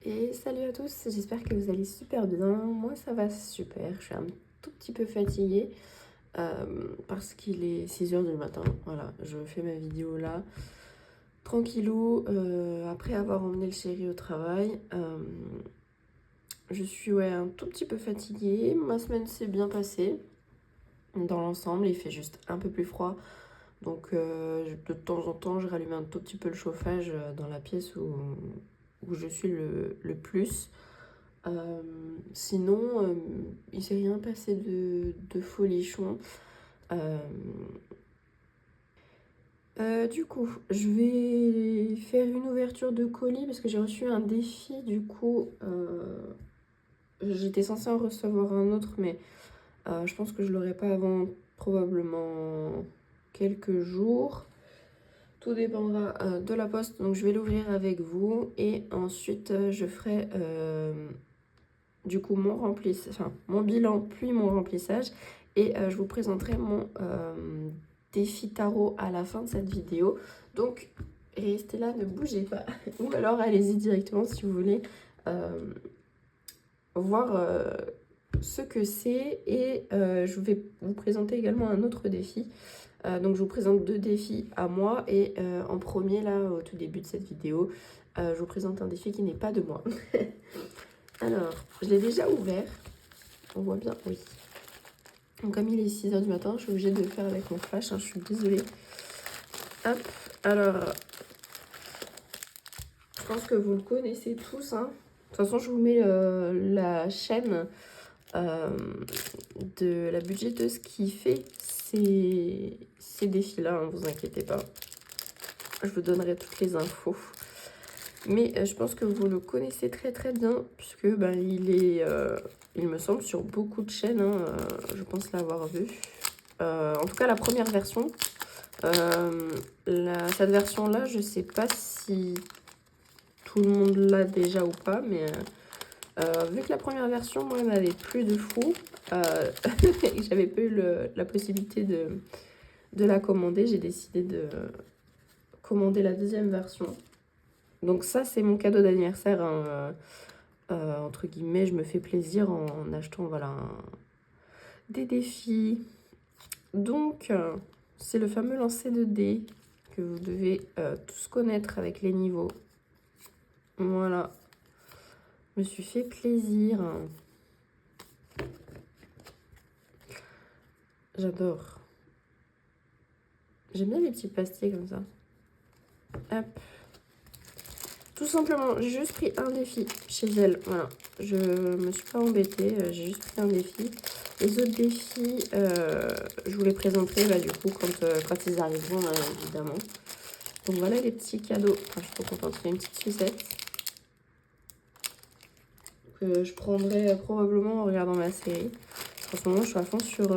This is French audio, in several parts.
Et salut à tous, j'espère que vous allez super bien. Moi ça va super, je suis un tout petit peu fatiguée parce qu'il est 6 h du matin. Voilà, je fais ma vidéo là, tranquillou, après avoir emmené le chéri au travail. Je suis un tout petit peu fatiguée, ma semaine s'est bien passée. Dans l'ensemble, il fait juste un peu plus froid. Donc de temps en temps, je rallume un tout petit peu le chauffage dans la pièce où je suis le plus. Sinon, il s'est rien passé de folichon. Du coup, je vais faire une ouverture de colis parce que j'ai reçu un défi. Du coup, j'étais censée en recevoir un autre, mais je pense que je l'aurai pas avant probablement quelques jours. Tout dépendra de la poste, donc je vais l'ouvrir avec vous et ensuite je ferai du coup mon bilan puis mon remplissage et je vous présenterai mon défi tarot à la fin de cette vidéo. Donc restez là, ne bougez pas ou alors allez-y directement si vous voulez voir ce que c'est et je vais vous présenter également un autre défi. Donc je vous présente deux défis à moi et en premier là au tout début de cette vidéo je vous présente un défi qui n'est pas de moi. Alors je l'ai déjà ouvert, on voit bien, oui. Donc comme il est 6 h du matin, je suis obligée de le faire avec mon flash, je suis désolée. Hop, alors je pense que vous le connaissez tous. De toute façon je vous mets la chaîne de la budgéteuse qui fait ces défis-là, vous inquiétez pas. Je vous donnerai toutes les infos. Mais je pense que vous le connaissez très très bien, puisque il me semble, sur beaucoup de chaînes. Je pense l'avoir vu. En tout cas, la première version. Cette version-là, je sais pas si tout le monde l'a déjà ou pas, mais vu que la première version, moi, elle m'avait plu de fou, et j'avais pas eu la possibilité de la commander, j'ai décidé de commander la deuxième version. Donc ça, c'est mon cadeau d'anniversaire, entre guillemets, je me fais plaisir en achetant des défis. Donc, c'est le fameux lancer de dés que vous devez tous connaître avec les niveaux. Voilà, je me suis fait plaisir. J'adore. J'aime bien les petits pastiers comme ça. Hop. Tout simplement, j'ai juste pris un défi chez elle. Voilà, je me suis pas embêtée, j'ai juste pris un défi. Les autres défis, je vous les présenterai du coup quand ils arriveront, évidemment. Donc voilà les petits cadeaux. Enfin, je suis trop contente. Il y a une petite sucette que je prendrai probablement en regardant ma série. En ce moment, je suis à fond sur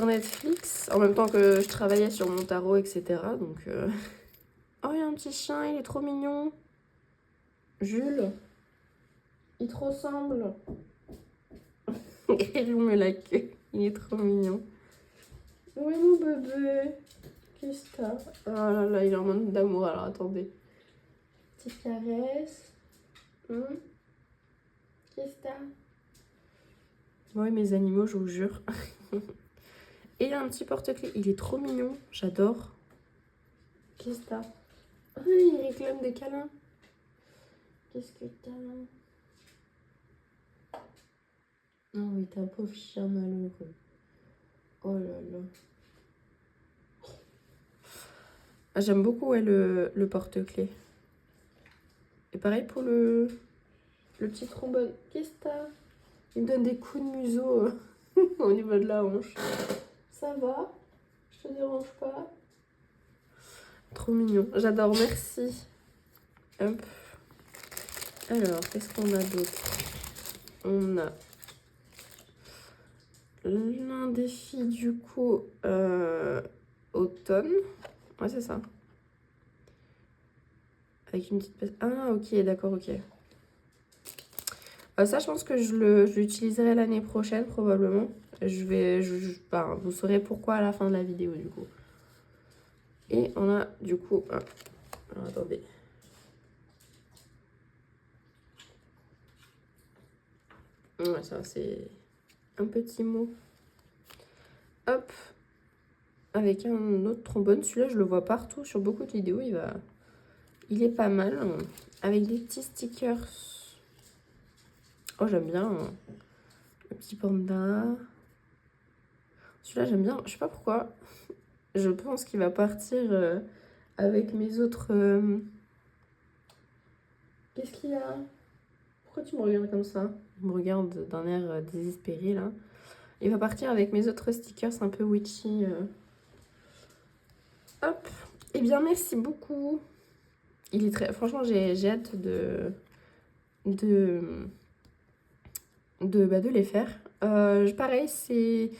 Netflix, en même temps que je travaillais sur mon tarot, etc. Donc, oh, il y a un petit chien, il est trop mignon. Jules, il te ressemble. Il remet la queue, il est trop mignon. Oui, mon bébé. Qu'est-ce que t'as? Oh là là, il est en mode d'amour, alors attendez. Petite caresse. Qu'est-ce que t'as? Oui, mes animaux, je vous jure. Et il y a un petit porte-clés. Il est trop mignon, j'adore. Qu'est-ce que t'as? Ah, il réclame des câlins. Qu'est-ce que t'as? Oh oui, t'as un pauvre chien malheureux. Oh là là. Ah, j'aime beaucoup le porte-clés. Et pareil pour le petit trombone. Qu'est-ce que t'as? Il me donne des coups de museau au niveau de la hanche. Ça va? Je te dérange pas? Trop mignon. J'adore, merci. Hop. Alors, qu'est-ce qu'on a d'autre? On a un défi du coup automne. Ouais, c'est ça. Avec une petite... Ah, ok, d'accord, ok. Ça, je pense que je l'utiliserai l'année prochaine, probablement. Vous saurez pourquoi à la fin de la vidéo, du coup. Et on a, du coup... alors, attendez. Ouais, ça c'est un petit mot. Hop. Avec un autre trombone. Celui-là, je le vois partout sur beaucoup de vidéos. Il est pas mal. Avec des petits stickers. Oh, j'aime bien. Le petit panda. Celui-là, j'aime bien. Je sais pas pourquoi. Je pense qu'il va partir avec mes autres... Qu'est-ce qu'il y a? Pourquoi tu me regardes comme ça? Il me regarde d'un air désespéré, là. Il va partir avec mes autres stickers un peu witchy. Hop. Eh bien, merci beaucoup. Il est très... Franchement, j'ai hâte de les faire. Pareil, c'est...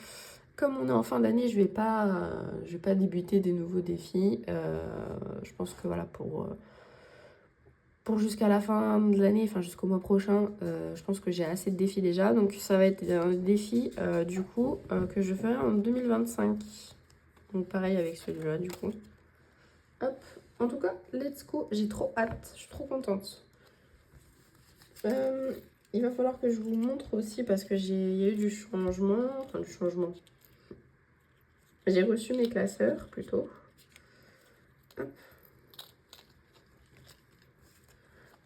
Comme on est en fin d'année, je vais pas débuter des nouveaux défis. Je pense que voilà, pour jusqu'à la fin de l'année, enfin jusqu'au mois prochain, je pense que j'ai assez de défis déjà. Donc ça va être un défi du coup que je ferai en 2025. Donc pareil avec celui-là du coup. Hop. En tout cas, let's go. J'ai trop hâte. Je suis trop contente. Il va falloir que je vous montre aussi parce que il y a eu du changement. Enfin du changement. J'ai reçu mes classeurs plutôt. Hop.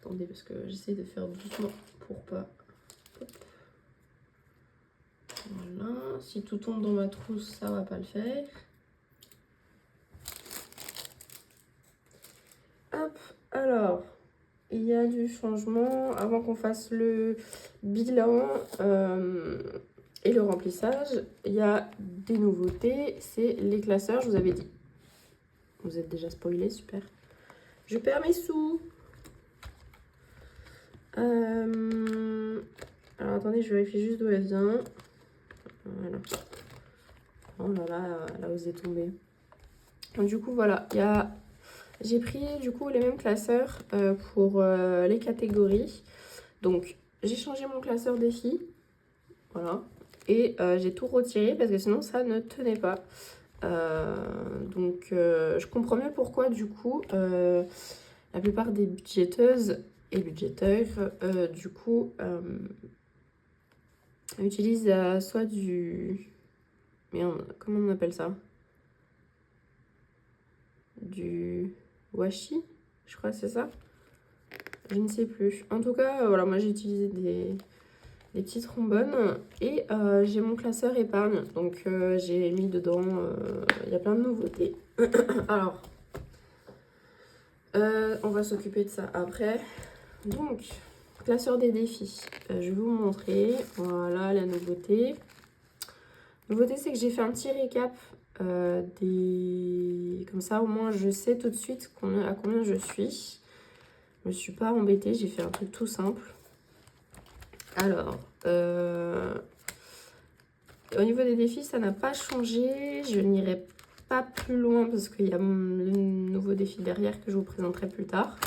Attendez, parce que j'essaie de faire doucement pour pas... Hop. Voilà. Si tout tombe dans ma trousse, ça va pas le faire. Hop. Alors, il y a du changement. Avant qu'on fasse le bilan et le remplissage, il y a des nouveautés. C'est les classeurs, je vous avais dit. Vous êtes déjà spoilé, super. Je perds mes sous. Alors attendez, je vérifie juste d'où elle vient. Voilà. Oh là là, elle a osé tomber. Donc, du coup, voilà, j'ai pris du coup les mêmes classeurs pour les catégories. Donc, j'ai changé mon classeur défi. Voilà. Et j'ai tout retiré parce que sinon ça ne tenait pas. Donc, je comprends mieux pourquoi du coup la plupart des budgéteuses et budgéteurs du coup utilisent soit du... Merde, comment on appelle ça? Du washi, je crois que c'est ça. Je ne sais plus. En tout cas, voilà, moi j'ai utilisé des petits trombones et j'ai mon classeur épargne. Donc j'ai mis dedans, il y a plein de nouveautés. Alors, on va s'occuper de ça après. Donc, classeur des défis. Je vais vous montrer. Voilà la nouveauté. La nouveauté, c'est que j'ai fait un petit récap Comme ça, au moins, je sais tout de suite à combien je suis. Je me suis pas embêtée, j'ai fait un truc tout simple. Alors, au niveau des défis, ça n'a pas changé. Je n'irai pas plus loin parce qu'il y a le nouveau défi derrière que je vous présenterai plus tard.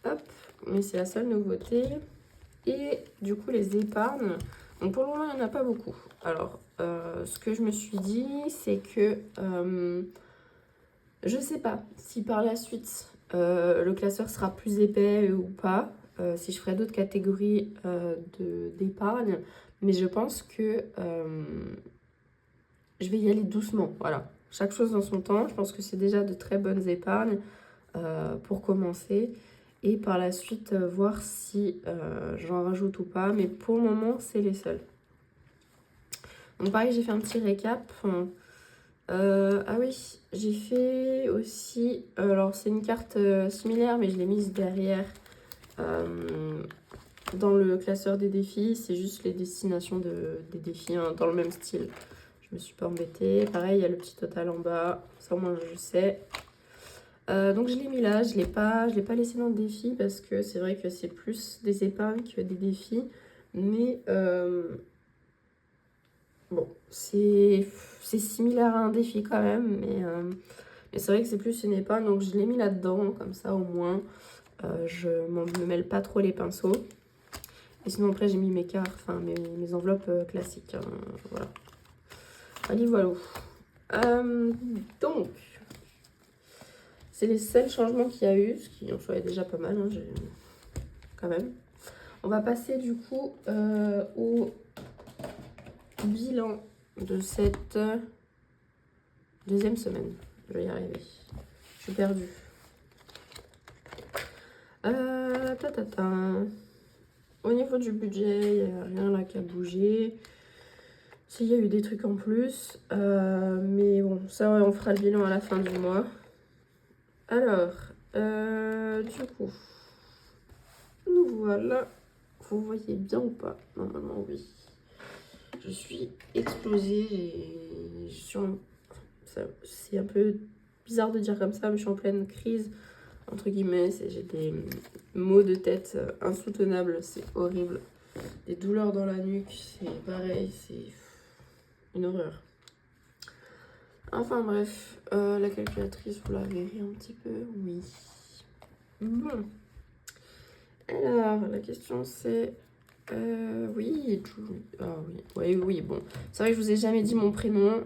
Hop, mais c'est la seule nouveauté. Et du coup, les épargnes. Donc pour le moment, il n'y en a pas beaucoup. Alors, ce que je me suis dit, c'est que je ne sais pas si par la suite le classeur sera plus épais ou pas. Si je ferai d'autres catégories d'épargne. Mais je pense que je vais y aller doucement. Voilà, chaque chose dans son temps. Je pense que c'est déjà de très bonnes épargnes pour commencer. Et par la suite, voir si j'en rajoute ou pas. Mais pour le moment, c'est les seuls. Donc pareil, j'ai fait un petit récap. Ah oui, j'ai fait aussi... alors c'est une carte similaire, mais je l'ai mise derrière dans le classeur des défis. C'est juste les destinations des défis hein, dans le même style. Je me suis pas embêtée. Pareil, il y a le petit total en bas. Ça, au moins, je sais. Donc je l'ai mis là, je l'ai pas laissé dans le défi parce que c'est vrai que c'est plus des épargnes que des défis. Mais bon, c'est similaire à un défi quand même. Mais c'est vrai que c'est plus une épargne. Donc je l'ai mis là-dedans, comme ça au moins je me mêle pas trop les pinceaux. Et sinon après j'ai mis mes cartes, enfin mes enveloppes classiques. Hein, voilà. Allez, voilà. Donc... c'est les seuls changements qu'il y a eu, ce qui en soit est déjà pas mal, hein, quand même. On va passer du coup au bilan de cette deuxième semaine. Je vais y arriver. Je suis perdue. Au niveau du budget, il n'y a rien là qui a bougé. S'il y a eu des trucs en plus. Mais bon, ça on fera le bilan à la fin du mois. Alors, du coup, nous voilà. Vous voyez bien ou pas? Normalement, oui. Je suis explosée. C'est un peu bizarre de dire comme ça, mais je suis en pleine crise, entre guillemets. J'ai des maux de tête insoutenables, c'est horrible. Des douleurs dans la nuque, c'est pareil, c'est une horreur. Enfin bref, la calculatrice, vous la verrez un petit peu, oui. Bon. Alors, la question c'est... oui, oui, bon. C'est vrai que je vous ai jamais dit mon prénom.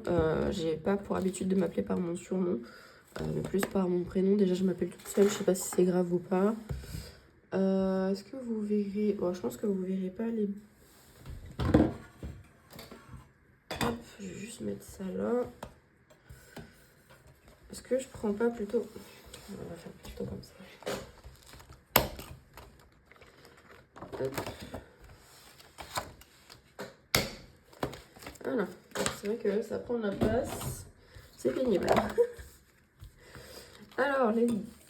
J'ai pas pour habitude de m'appeler par mon surnom, mais plus par mon prénom. Déjà, je m'appelle toute seule. Je sais pas si c'est grave ou pas. Est-ce que vous verrez... Bon, je pense que vous verrez pas les... Hop, je vais juste mettre ça là. Est-ce que je prends pas plutôt... On va faire plutôt comme ça. Hop. Voilà. C'est vrai que ça prend de la place. C'est pénible. Alors, les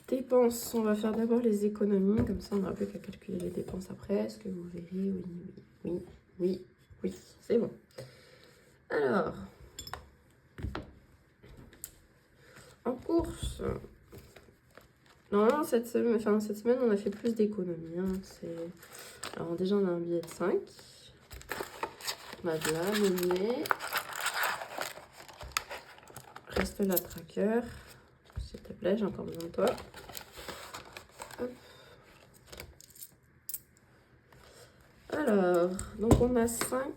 dépenses, on va faire d'abord les économies. Comme ça, on n'aura plus qu'à calculer les dépenses après. Est-ce que vous verrez? Oui, oui, oui, oui, oui. C'est bon. Alors, en course, normalement, cette semaine, on a fait plus d'économies. Hein. Alors, déjà, on a un billet de 5. On a de la monnaie. Reste la tracker. S'il te plaît, j'ai encore besoin de toi. Hop. Alors, donc on a 5,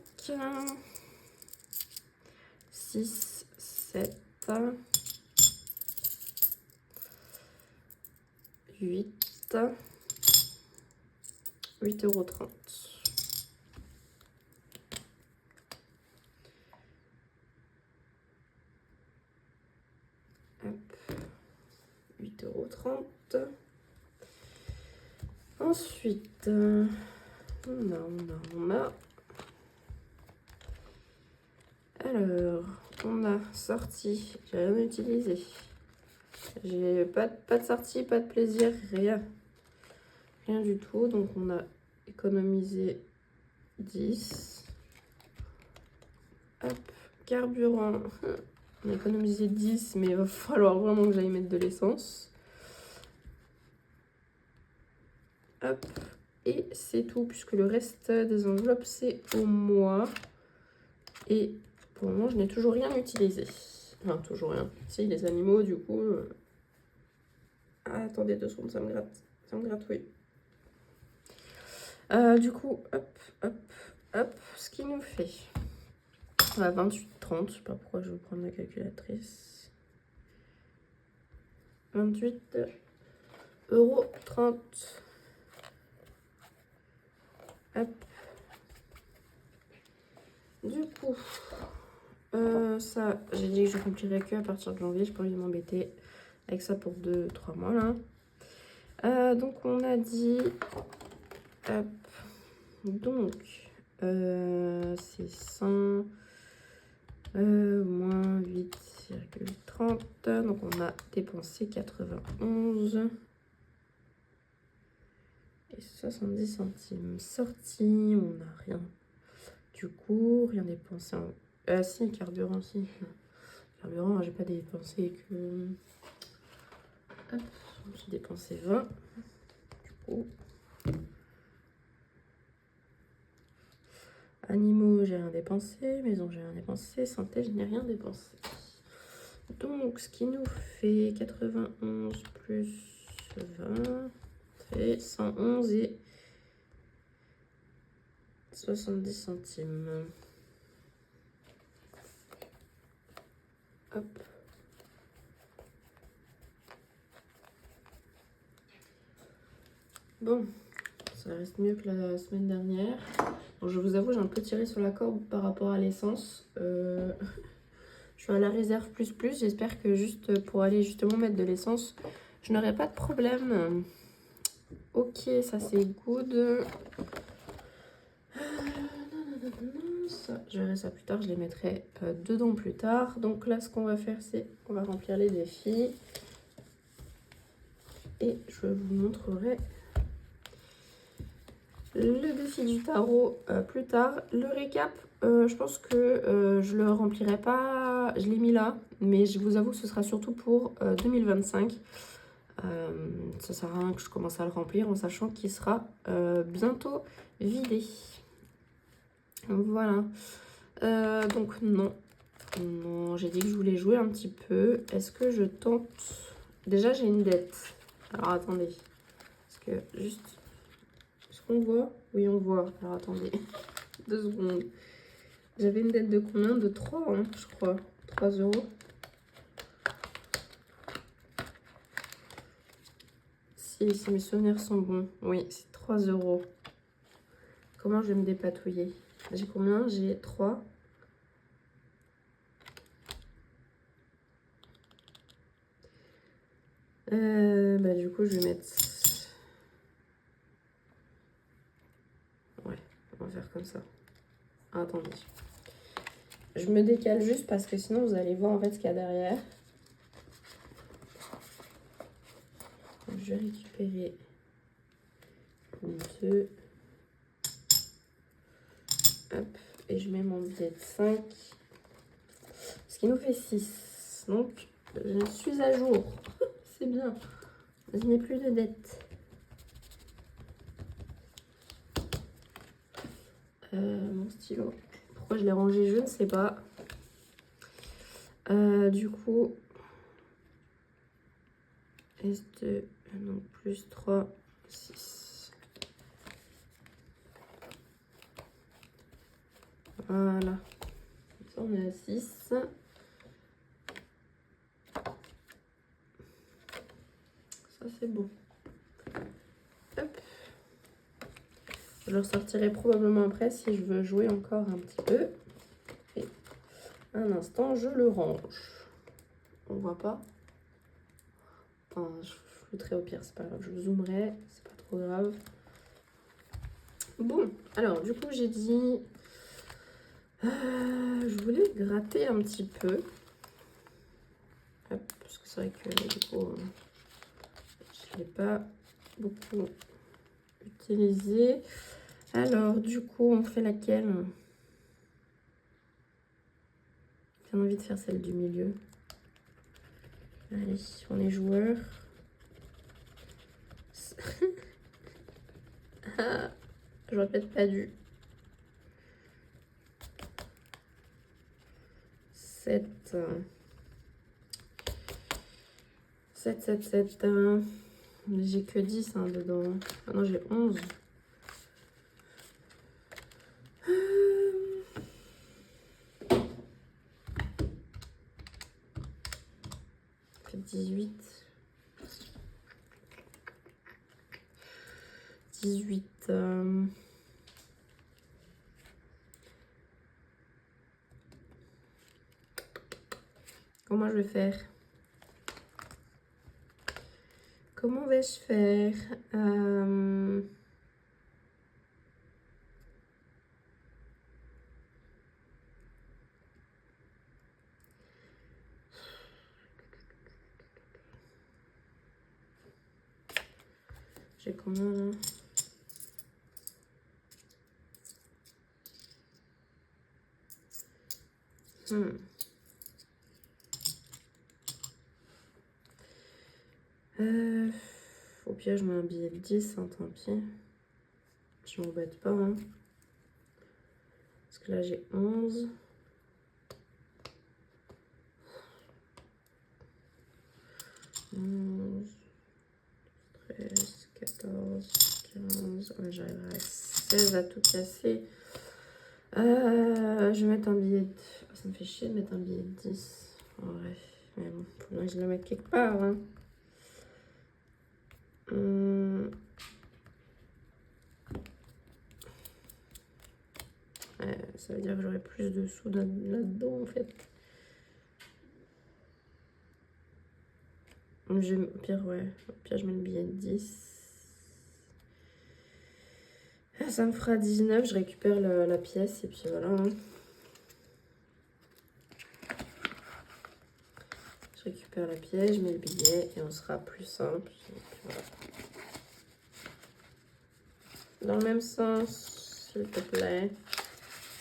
6, 7, 8, 8,30 €. Hop, 8,30 €. Ensuite, on a. Alors, on a sorti, j'ai rien utilisé. J'ai pas de sortie, pas de plaisir, rien. Rien du tout. Donc, on a économisé 10. Hop, carburant. On a économisé 10, mais il va falloir vraiment que j'aille mettre de l'essence. Hop, et c'est tout, puisque le reste des enveloppes, c'est au mois. Et pour le moment, je n'ai toujours rien utilisé. Enfin, toujours rien. Si, les animaux, du coup... Ah, attendez 2 secondes, ça me gratte. Ça me gratouille. Du coup, hop, hop, hop, ce qui nous fait... On a 28,30. Je sais pas pourquoi je vais prendre la calculatrice. 28,30 €. Hop. Du coup, ça, j'ai dit que je remplirais que à partir de janvier. Je peux pas m'embêter avec ça pour 2-3 mois là. Donc on a dit, hop, donc c'est 100 moins 8,30. Donc on a dépensé 91 et 70 centimes. Sorti, on n'a rien. Du coup, rien dépensé en... si, carburant, si. Carburant, j'ai pas dépensé que... Hop, j'ai dépensé 20. Du coup... Animaux, j'ai rien dépensé. Maison, j'ai rien dépensé. Santé, je n'ai rien dépensé. Donc, ce qui nous fait 91 plus 20 fait 111 et 70 centimes. Hop. Bon, ça reste mieux que la semaine dernière. Bon, je vous avoue, j'ai un peu tiré sur la corde par rapport à l'essence. Je suis à la réserve plus. J'espère que juste pour aller justement mettre de l'essence, je n'aurai pas de problème. Ok, ça c'est good. Ça, je verrai ça plus tard, je les mettrai dedans plus tard. Donc là, ce qu'on va faire, c'est qu'on va remplir les défis. Et je vous montrerai le défi du tarot plus tard. Le récap, je pense que je le remplirai pas, je l'ai mis là. Mais je vous avoue que ce sera surtout pour 2025. Ça sert à rien que je commence à le remplir en sachant qu'il sera bientôt vidé. Voilà. Donc non, j'ai dit que je voulais jouer un petit peu. Est-ce que je tente? Déjà j'ai une dette. Alors attendez. Parce que juste... Est-ce qu'on voit? Oui on voit. Alors attendez. 2 secondes. J'avais une dette de combien? De 3 hein, je crois. 3 euros. Si mes souvenirs sont bons. Oui, c'est 3 euros. Comment je vais me dépatouiller? J'ai combien? J'ai 3. Bah du coup je vais mettre... Ouais, on va faire comme ça. Ah, attendez. Je me décale juste parce que sinon vous allez voir en fait ce qu'il y a derrière. Donc, je vais récupérer 2. Hop, et je mets mon billet de 5. Ce qui nous fait 6. Donc je suis à jour. C'est bien. Je n'ai plus de dette. Mon stylo. Pourquoi je l'ai rangé, je ne sais pas. Du coup, S2, donc plus 3, 6. Voilà. Ça, on est à 6. Ça, c'est bon. Hop. Je le ressortirai probablement après si je veux jouer encore un petit peu. Et un instant, je le range. On voit pas. Enfin, je flouterai au pire, c'est pas grave. Je zoomerai, c'est pas trop grave. Bon, alors du coup, j'ai dit... je voulais gratter un petit peu. Hop, parce que c'est vrai que du coup, je ne l'ai pas beaucoup utilisé. Alors, du coup, on fait laquelle? J'ai envie de faire celle du milieu. Allez, on est joueur. Ah, j'aurais peut-être pas dû. 7. 7, 7, 7. J'ai que 10 hein, dedans. Ah non, j'ai 11. 18. 18. Comment je vais faire? Comment vais-je faire? J'ai combien là? Au pire, je mets un billet de 10, hein, tant pis. Je m'embête pas. Hein. Parce que là, j'ai 11. 11, 13, 14, 15. Ouais, j'arriverai à 16 à tout casser. Je vais mettre un billet de... Ça me fait chier de mettre un billet de 10. En vrai. Mais bon, faudrait que je le mette quelque part. Hein. ça veut dire que j'aurai plus de sous là-dedans en fait. Au pire, ouais. Au pire, je mets le billet de 10. Ça me fera 19. Je récupère la pièce et puis voilà. Hein. Je récupère la pièce, je mets le billet et on sera plus simple. Voilà. Dans le même sens, s'il te plaît.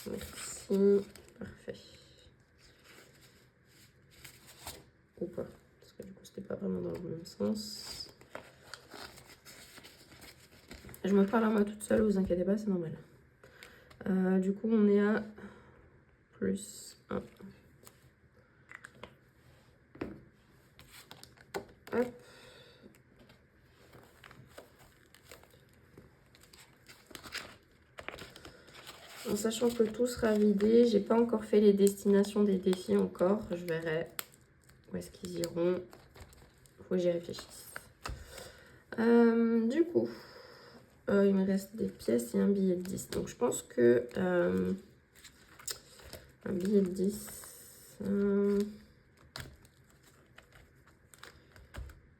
Merci. Parfait. Ou pas. Parce que du coup, c'était pas vraiment dans le même sens. Je me parle à moi toute seule, vous inquiétez pas, c'est normal. Du coup, on est à plus 1. Hop. En sachant que tout sera vidé, j'ai pas encore fait les destinations des défis encore. Je verrai où est-ce qu'ils iront. Faut que j'y réfléchisse. Du coup, il me reste des pièces et un billet de 10. Donc je pense que un billet de 10.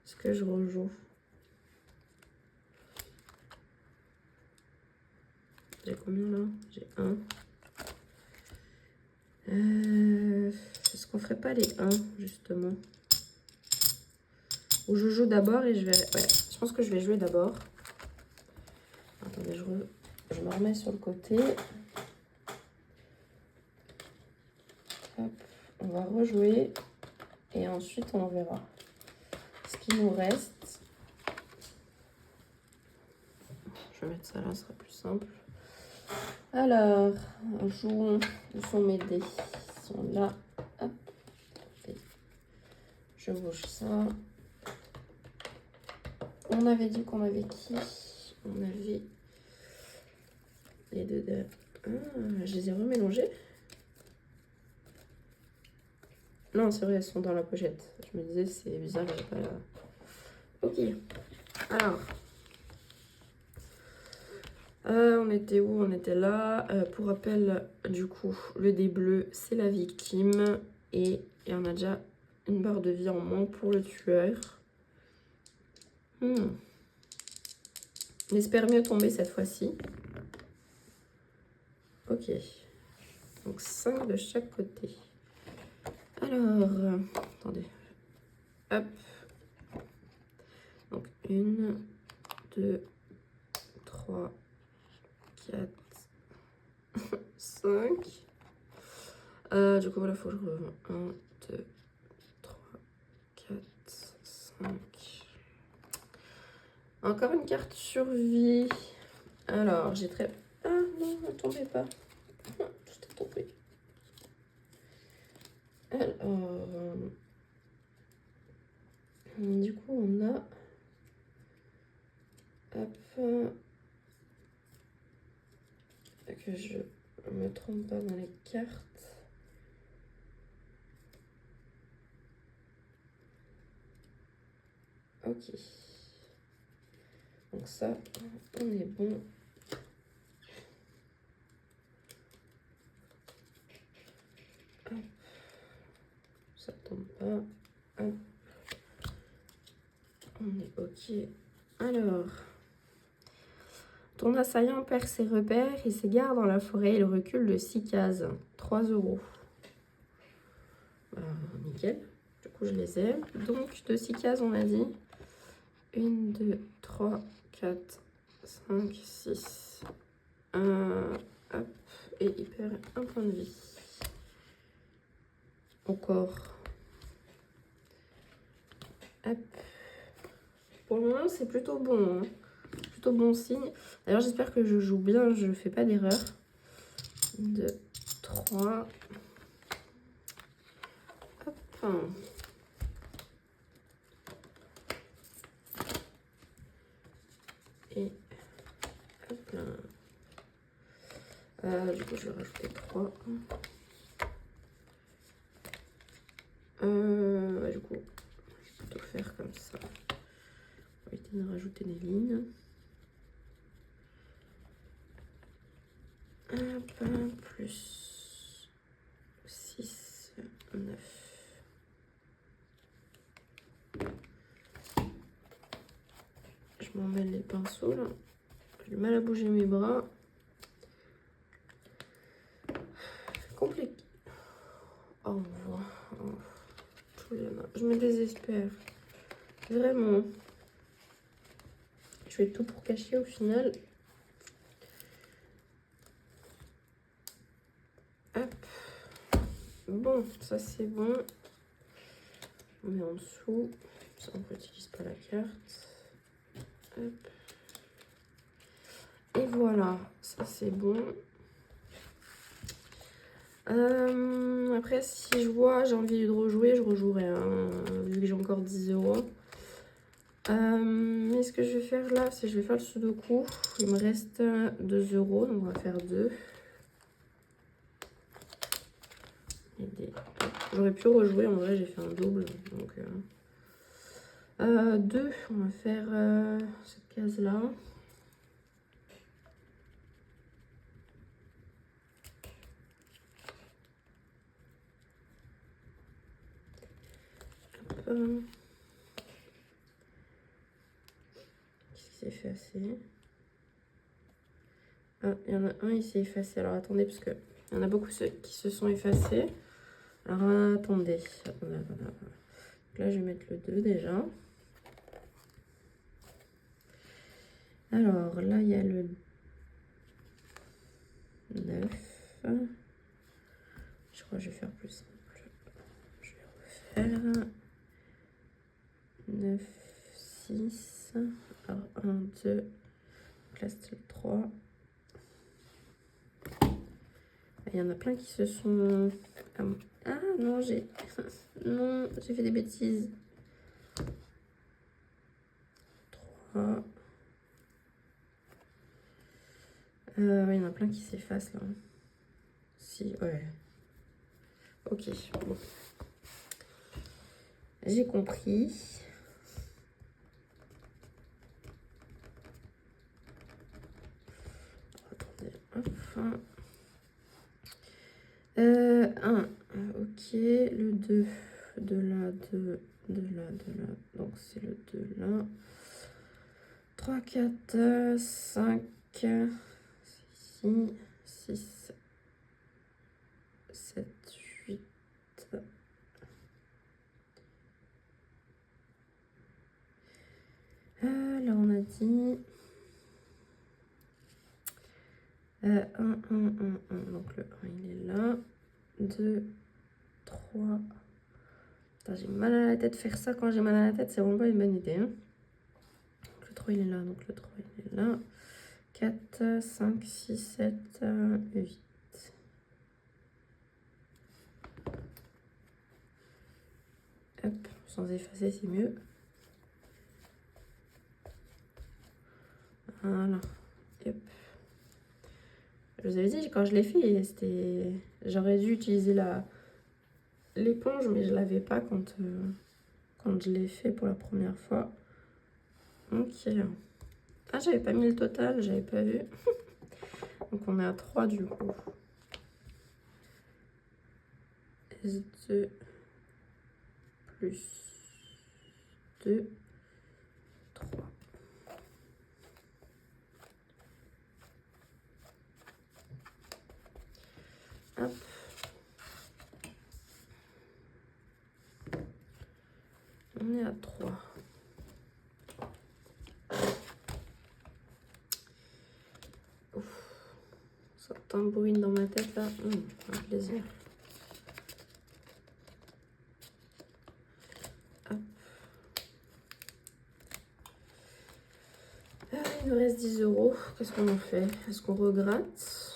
Est-ce que je rejoue? J'ai combien là? J'ai 1. Est-ce qu'on ferait pas les 1 justement? Ou je joue d'abord et je vais... Ouais, je pense que je vais jouer d'abord. Attendez, je me remets sur le côté. Hop, on va rejouer. Et ensuite, on verra ce qu'il nous reste. Je vais mettre ça là, ce sera plus simple. Alors, jouons. Où sont mes dés? Ils sont là. Hop. Je bouge ça. On avait dit qu'on avait qui? On avait les deux de... Ah, je les ai remélangés. Non, c'est vrai, elles sont dans la pochette. Je me disais, c'est bizarre, j'avais pas la... Ok. Alors. On était où? On était là. Pour rappel, du coup, le dé bleu, c'est la victime. Et on a déjà une barre de vie en moins pour le tueur. On espère mieux tomber cette fois-ci. Ok. Donc 5 de chaque côté. Alors, attendez. Hop. Donc 1, 2, 3, 4, 5. Du coup, voilà, il faut que je revienne. 1, 2, 3, 4, 5. Encore une carte survie. Alors, j'ai très... Ah non, ne tombez pas. Tout est tombé. Alors... du coup, on a... Hop... que je me trompe pas dans les cartes. Ok. Donc ça, on est bon. Hop. Ça tombe pas. Hop. On est ok. Alors... Ton assaillant perd ses repères, il s'égare dans la forêt, il recule de 6 cases. 3 €. Nickel. Du coup, je les ai. Donc, de 6 cases, on a dit. 1, 2, 3, 4, 5, 6. Hop. Et il perd un point de vie. Encore. Hop. Pour le moment, c'est plutôt bon. Hein. Plutôt bon signe. D'ailleurs, j'espère que je joue bien, je ne fais pas d'erreur. 2, 3. Hop. Et hop là. Du coup, je vais rajouter 3. Du coup, je vais plutôt faire comme ça. On va éviter de rajouter des lignes. Hop, hop. plus 6, 9. Je m'emmêle les pinceaux là. J'ai du mal à bouger mes bras. Compliqué. Oh, on voit. Oh. Je me désespère. Vraiment. Je fais tout pour cacher au final. Hop. Bon, ça c'est bon. On met en dessous. Ça, on n'utilise pas la carte. Hop. Et voilà, ça c'est bon. Après, si je vois, j'ai envie de rejouer, je rejouerai, hein, vu que j'ai encore 10 €. Mais ce que je vais faire là, c'est que je vais faire le sudoku. Il me reste 2 €, donc on va faire 2. J'aurais pu rejouer, en vrai, j'ai fait un double. Donc, 2, on va faire cette case-là. Qu'est-ce qui s'est effacé? Ah, il y en a un, il s'est effacé. Alors attendez, parce que il y en a beaucoup qui se sont effacés. Alors attendez. Là, je vais mettre le 2 déjà. Alors là, il y a le 9. Je crois que je vais faire plus simple. Je vais refaire 9, 6. Alors 1, 2. Donc là, c'est le 3. Il y en a plein qui se sont... Ah non, non, j'ai fait des bêtises. 3. Ouais, il y en a plein qui s'effacent là. Si, ouais. Ok, bon. J'ai compris. Attendez, hop. 1. Ok, le 2. De là, de là, de là. Donc c'est le 2 là. 3, 4, 5, 6, 6, 7, 8. Là, on a dit 1, 1, 1, 1. Donc le 1, il est là. 2, 3. J'ai mal à la tête. Faire ça quand j'ai mal à la tête, c'est vraiment pas une bonne idée. Hein. Donc, le 3, il est là. Donc le 3, il est là. 4, 5, 6, 7, 8. Hop, sans effacer, c'est mieux. Voilà. Hop. Je vous avais dit, quand je l'ai fait, j'aurais dû utiliser l'éponge, mais je ne l'avais pas quand je l'ai fait pour la première fois. Ok. Ah, j'avais pas mis le total, j'avais pas vu. Donc on est à 3 du coup. S2 plus 2, 3. Hop. On est à 3. Ouf. Ça tambourine dans ma tête là. Un plaisir. Hop. Il nous reste 10 €. Qu'est-ce qu'on en fait? Est-ce qu'on regratte?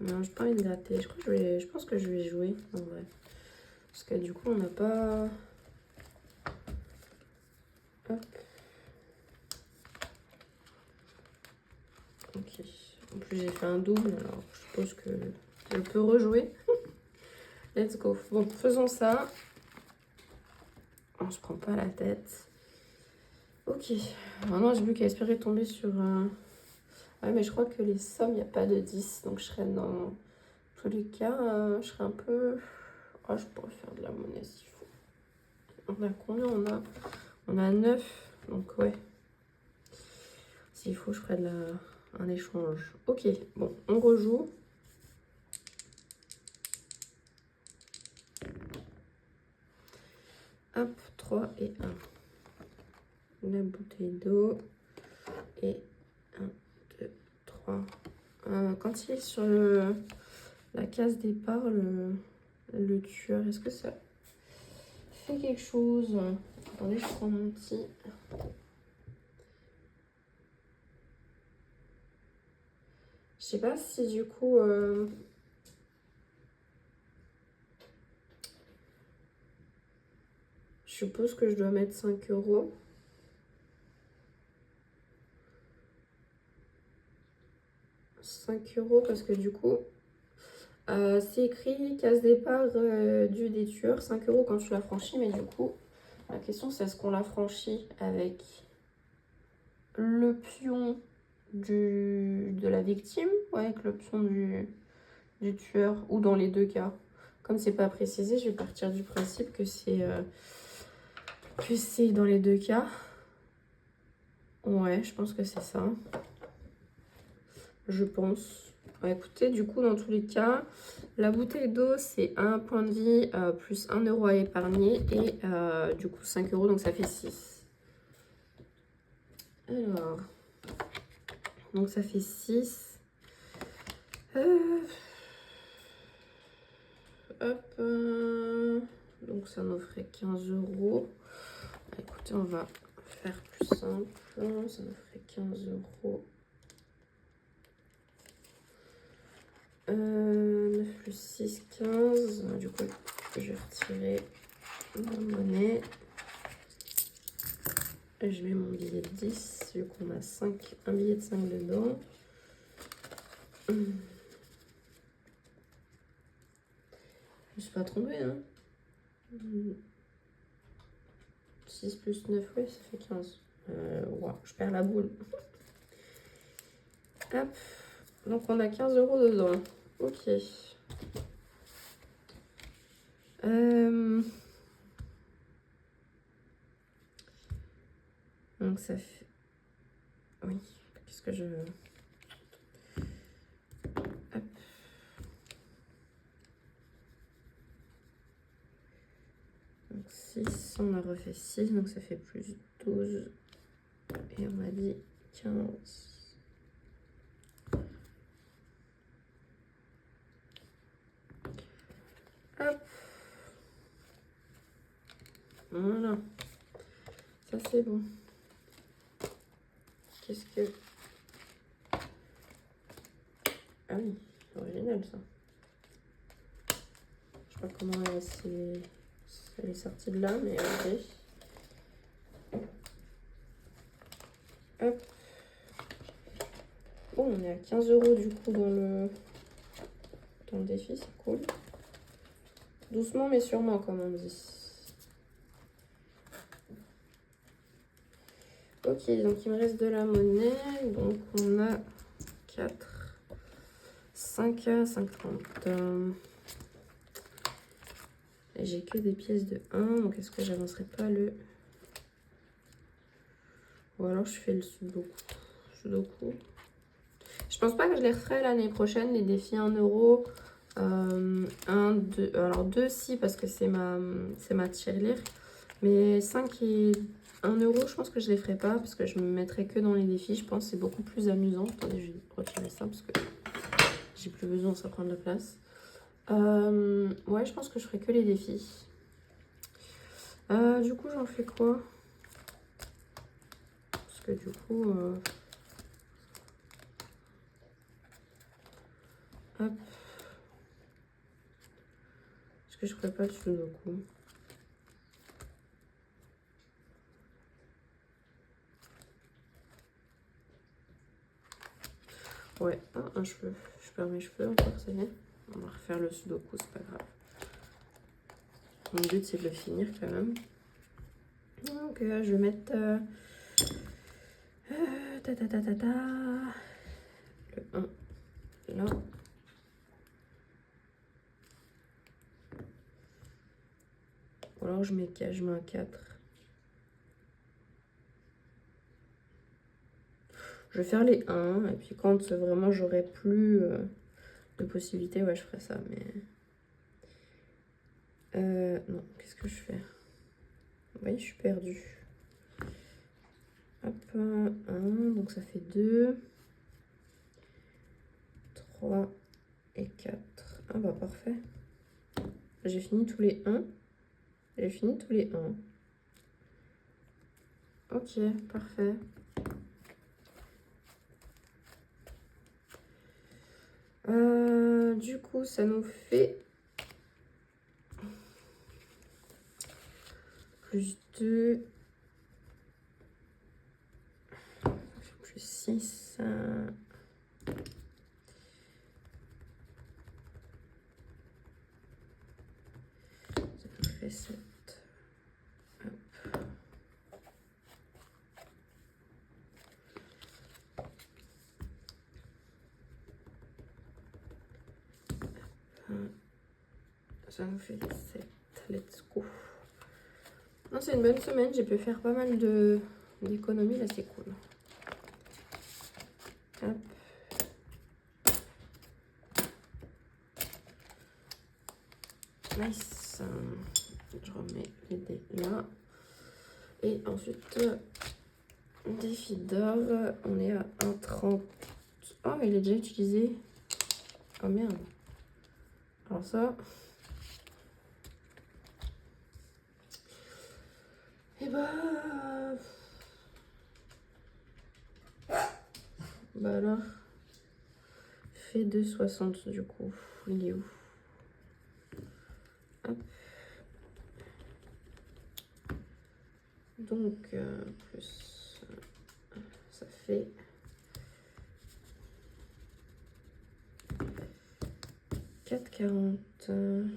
Non, j'ai pas envie de gratter. Je pense que je vais jouer en vrai. Parce que du coup, on n'a pas... Hop. Ok. En plus, j'ai fait un double, alors je suppose que je peux rejouer. Let's go. Bon, faisons ça. On se prend pas la tête. Ok. Maintenant, j'ai plus qu'à espérer tomber sur... Ouais, mais je crois que les sommes, il n'y a pas de 10. Donc, je serais dans tous les cas, je serais un peu... Oh, je pourrais faire de la monnaie s'il faut. On a combien on a 9. Donc, ouais. S'il faut, je ferai un échange. Ok, bon, on rejoue. Hop, 3 et 1. La bouteille d'eau. Et 1, 2, 3. Quand il est sur la case départ, le tueur, est-ce que ça fait quelque chose? Attendez, je prends mon petit... Je sais pas si du coup... je suppose que je dois mettre 5 €. Parce que du coup, c'est écrit case départ du des tueurs, 5 € quand tu l'as franchi. Mais du coup, la question c'est est-ce qu'on l'a franchi avec le pion de la victime ou avec le pion du tueur, ou dans les deux cas. Comme c'est pas précisé, je vais partir du principe que c'est dans les deux cas. Ouais, je pense que c'est ça. Je pense. Ouais, écoutez, du coup, dans tous les cas, la bouteille d'eau, c'est un point de vie plus 1 € à épargner. Et du coup, 5 €, donc ça fait 6. Alors, donc ça fait 6. Hop. Donc ça nous ferait 15 €. Écoutez, on va faire plus simple. Ça nous ferait 15 €. 9 plus 6, 15. Du coup, je vais retirer ma monnaie. Et je mets mon billet de 10, vu qu'on a un billet de 5 dedans. Je ne suis pas trompée, hein. 6 plus 9, oui, ça fait 15. Wow, je perds la boule. Hop. Donc, on a 15 € dedans. Ok. Donc, ça fait... Oui, qu'est-ce que je... Hop. Donc 6, on a refait 6, donc ça fait plus 12. Et on a dit 15. Hop. Voilà. Ça c'est bon. Qu'est-ce que... Ah oui, c'est original ça. Je sais pas comment elle est sortie de là, mais ok. Hop. Bon, on est à 15 € du coup dans le défi, c'est cool. Doucement mais sûrement, comme on dit. Ok, donc il me reste de la monnaie. Donc on a 4, 5, 5,30. Et j'ai que des pièces de 1. Donc est-ce que j'avancerai pas le... Ou alors je fais le sudoku. Je pense pas que je les referai l'année prochaine, les défis 1 €. 1, 2, alors 2 si, parce que c'est ma tirelire. Mais 5 et 1 €, je pense que je les ferai pas, parce que je me mettrai que dans les défis. Je pense que c'est beaucoup plus amusant. Attendez, je vais retirer ça, parce que j'ai plus besoin, ça prend de la place. Ouais, je pense que je ferai que les défis. Du coup, j'en fais quoi? Parce que du coup... Hop. Est-ce que je ferais pas le sudoku? Ouais, un cheveu. Je perds mes cheveux encore, ça y est. On va refaire le sudoku, c'est pas grave. Mon but, c'est de le finir quand même. Donc, je vais mettre... Le 1 là. Ou alors je mets un 4. Je vais faire les 1 et puis quand vraiment j'aurai plus de possibilités, ouais, je ferai ça. Mais non, qu'est-ce que je fais? Oui, je suis perdue. Hop, 1, donc ça fait 2, 3 et 4. Ah bah parfait. J'ai fini tous les 1. J'ai fini tous les 1. Ok, parfait. Du coup, ça nous fait plus 2, plus 6. Ça nous fait 7. Hop. Ça nous fait 7. Let's go. C'est une bonne semaine. J'ai pu faire pas mal d'économies. Là, c'est cool. Hop. Nice. Je remets les dés là. Et ensuite, défi d'or. On est à 1,30. Oh, il est déjà utilisé. Oh merde. Alors ça. Et bah alors. Fait 2,60 du coup. Il est où? Hop. Donc, plus, ça fait 4,40.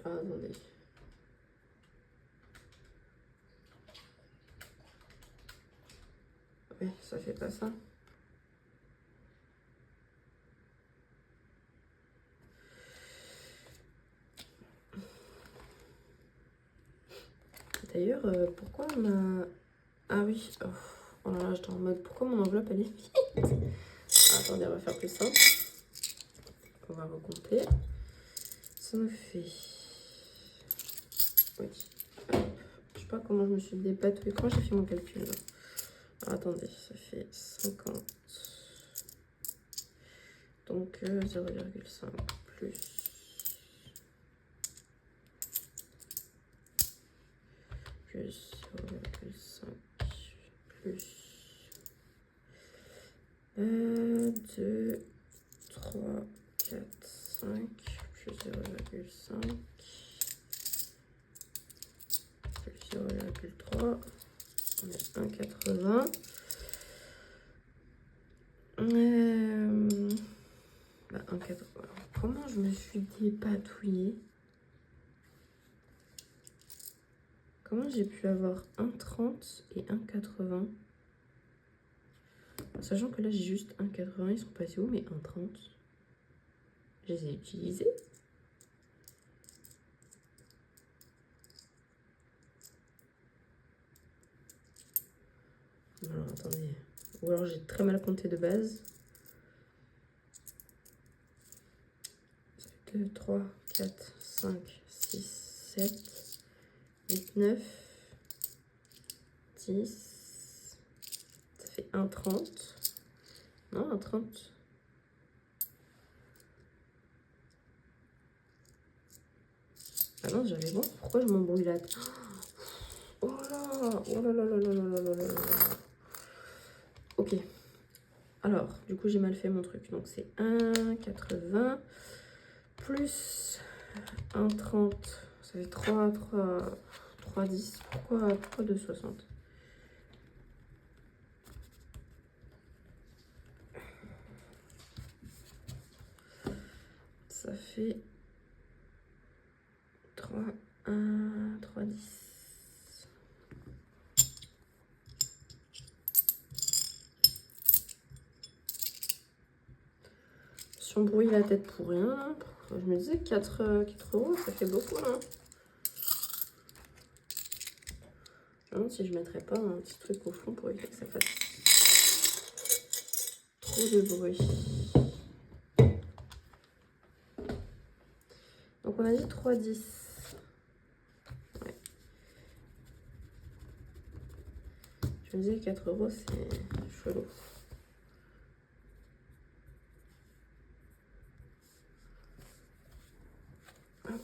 Ah, attendez. Ouais, ça fait pas ça. D'ailleurs, pourquoi on a... Ah oui, oh là là, j'étais en mode, pourquoi mon enveloppe, elle est vide? Ah, attendez, on va faire plus simple. On va recompter. Ça nous fait... Oui. Hop. Je sais pas comment je me suis dépatouillée. Comment j'ai fait mon calcul là? Alors, attendez, ça fait 50. Donc 0,5 plus... plus 0,5 plus 2, 3, 4, 5 plus 0,5 plus 0,3, on est 1,80. Bah 1,80. Comment je me suis dépatouillée? Comment j'ai pu avoir 1,30 et 1,80? Sachant que là j'ai juste 1,80, ils sont passés où mes 1,30? Je les ai utilisés. Alors attendez. Ou alors j'ai très mal compté de base. 2, 3, 4, 5, 6, 7, 8, 9, 10. Ça fait 1,30. Non, 1,30. Ah non, j'avais bon. Pourquoi je m'embrouille là? Oh là, oh là là là là là là là là. Ok. Alors, du coup, j'ai mal fait mon truc. Donc, c'est 1,80 plus 1,30. Ça fait 3,10. Pourquoi 2,60? Ça fait 3,10. Si on brouille la tête pour rien, là. Je me disais 4 euros, ça fait beaucoup là. Je me demande si je mettrais pas un petit truc au fond pour éviter que ça fasse trop de bruit. Donc on a dit 3,10. Ouais. Je me disais 4 euros, c'est chelou. Hop.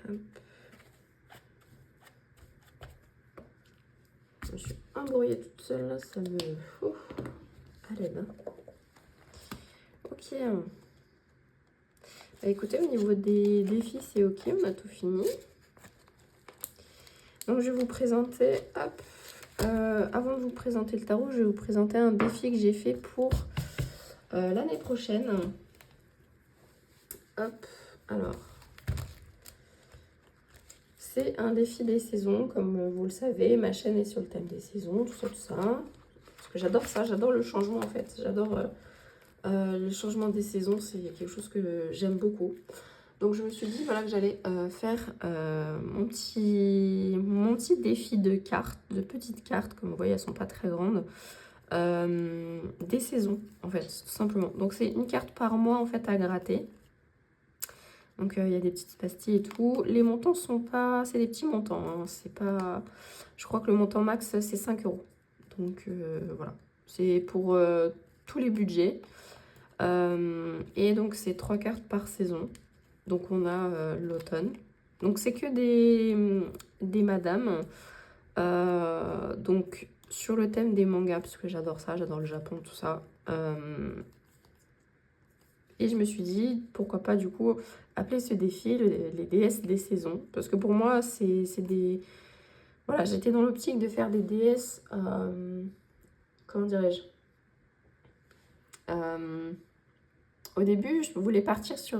Hop. Je me suis embrouillée toute seule là, ça me... Ouf. À l'aide. Ok. Bah, écoutez, au niveau des défis, c'est ok, on a tout fini. Donc je vais vous présenter, hop, avant de vous présenter le tarot, je vais vous présenter un défi que j'ai fait pour l'année prochaine. Hop, alors, c'est un défi des saisons, comme vous le savez, ma chaîne est sur le thème des saisons, tout ça, tout ça. Parce que j'adore ça, j'adore le changement en fait, j'adore le changement des saisons, c'est quelque chose que j'aime beaucoup. Donc je me suis dit voilà que j'allais faire mon petit défi de cartes, de petites cartes, comme vous voyez elles sont pas très grandes, des saisons en fait tout simplement. Donc c'est une carte par mois en fait à gratter. Donc il y a des petites pastilles et tout. Les montants sont pas, c'est des petits montants, hein. C'est pas, je crois que le montant max c'est 5 euros. Donc voilà, c'est pour tous les budgets. Et donc c'est 3 cartes par saison. Donc on a l'automne. Donc c'est que des madames. Donc sur le thème des mangas, parce que j'adore ça, j'adore le Japon, tout ça. Et je me suis dit, pourquoi pas du coup appeler ce défi les déesses des saisons. Parce que pour moi, c'est des... Voilà, j'étais dans l'optique de faire des déesses... comment dirais-je, au début, je voulais partir sur